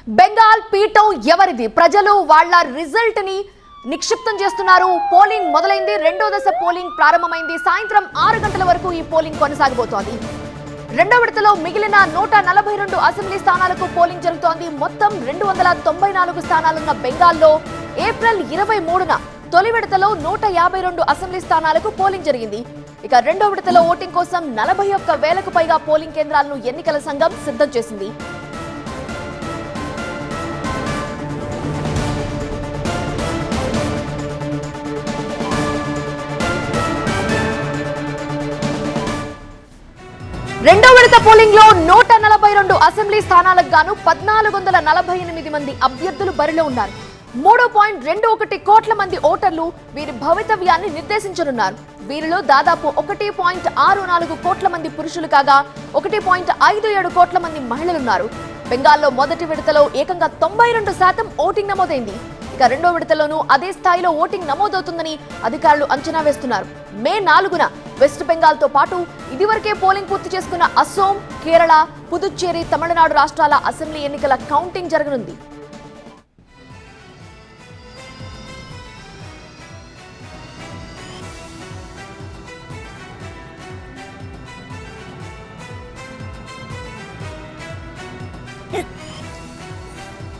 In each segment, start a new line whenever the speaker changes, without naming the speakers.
బెంగాల్ పీఠం ఎవరిది? ప్రజలు వాళ్ళ రిజల్ట్ ని నిక్షిప్తం చేస్తున్నారు. పోలింగ్ మొదలైంది. రెండో దశ పోలింగ్ ప్రారంభమైంది. సాయంత్రం 6 గంటల వరకు ఈ పోలింగ్ కొనసాగబోతోంది. రెండో విడతలో మిగిలిన 142 అసెంబ్లీ స్థానాలకు పోలింగ్ జరుగుతోంది. మొత్తం 294 స్థానాలున్న బెంగాల్లో ఏప్రిల్ 23న తొలి విడతలో 152 అసెంబ్లీ స్థానాలకు పోలింగ్ జరిగింది. ఇక రెండో విడతలో ఓటింగ్ కోసం 41,000కు పైగా పోలింగ్ కేంద్రాలను ఎన్నికల సంఘం సిద్ధం చేసింది. రెండో విడత పోలింగ్ లో 142 అసెంబ్లీ స్థానాలకు గాను 1448 మంది అభ్యర్థులు బరిలో ఉన్నారు. 3.21 కోట్ల మంది ఓటర్లు వీరి భవితవ్యాన్ని నిర్దేశించనున్నారు. వీరిలో దాదాపు 1.64 కోట్ల మంది పురుషులు కాగా 1.57 కోట్ల మంది మహిళలున్నారు. బెంగాల్లో మొదటి విడతలో ఏకంగా 92% ఓటింగ్ నమోదైంది. ఇక రెండో విడతలోనూ అదే స్థాయిలో ఓటింగ్ నమోదవుతుందని అధికారులు అంచనా వేస్తున్నారు. మే 4న వెస్ట్ బెంగాల్ తో పాటు ఇదివరకే పోలింగ్ పూర్తి చేసుకున్న అస్సోం, కేరళ, పుదుచ్చేరి, తమిళనాడు రాష్ట్రాల అసెంబ్లీ ఎన్నికల కౌంటింగ్ జరగనుంది.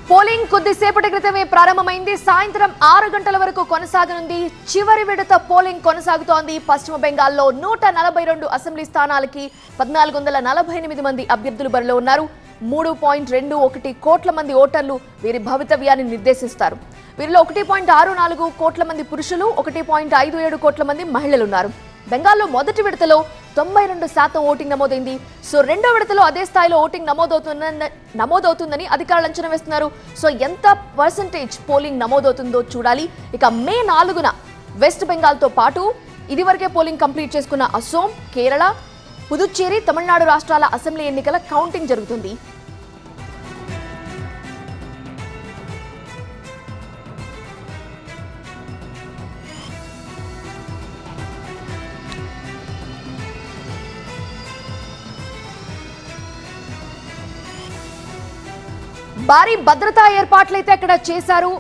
పోలింగ్ కొద్దిసేపటి క్రితమే ప్రారంభమైంది. సాయంత్రం 6 గంటల వరకు కొనసాగనుంది. చివరి విడత పోలింగ్ కొనసాగుతోంది. పశ్చిమ బెంగాల్లో 142 అసెంబ్లీ స్థానాలకి 1448 మంది అభ్యర్థులు బరిలో ఉన్నారు. 3.21 కోట్ల మంది ఓటర్లు వీరి భవితవ్యాన్ని నిర్దేశిస్తారు. వీరిలో 1.64 కోట్ల మంది పురుషులు, 1.57 కోట్ల మంది మహిళలున్నారు. బెంగాల్లో మొదటి విడతలో 92% ఓటింగ్ నమోదైంది. సో రెండో విడతలో అదే స్థాయిలో ఓటింగ్ నమోదవుతుందని అధికారులు అంచనా వేస్తున్నారు. సో ఎంత పర్సెంటేజ్ పోలింగ్ నమోదవుతుందో చూడాలి. ఇక మే 4న వెస్ట్ బెంగాల్ తో పాటు ఇదివరకే పోలింగ్ కంప్లీట్ చేసుకున్న అస్సోం, కేరళ, పుదుచ్చేరి, తమిళనాడు రాష్ట్రాల అసెంబ్లీ ఎన్నికల కౌంటింగ్ జరుగుతుంది. భారీ భద్రతా ఏర్పాట్లయితే అక్కడ చేశారు.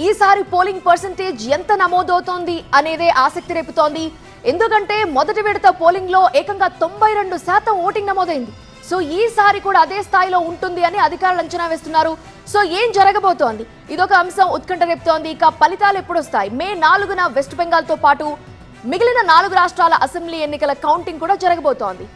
ఈసారి పోలింగ్ పర్సెంటేజ్ ఎంత నమోదవుతోంది అనేదే ఆసక్తి రేపుతోంది. ఎందుకంటే మొదటి విడత పోలింగ్ లో ఏకంగా 92% ఓటింగ్ నమోదైంది. సో ఈసారి కూడా అదే స్థాయిలో ఉంటుంది అని అధికారులు అంచనా వేస్తున్నారు. సో ఏం జరగబోతోంది? ఇదొక అంశం ఉత్కంఠ రేపుతోంది. ఇక ఫలితాలు ఎప్పుడు వస్తాయి? మే 4న వెస్ట్ బెంగాల్ తో పాటు మిగిలిన 4 రాష్ట్రాల అసెంబ్లీ ఎన్నికల కౌంటింగ్ కూడా జరగబోతోంది.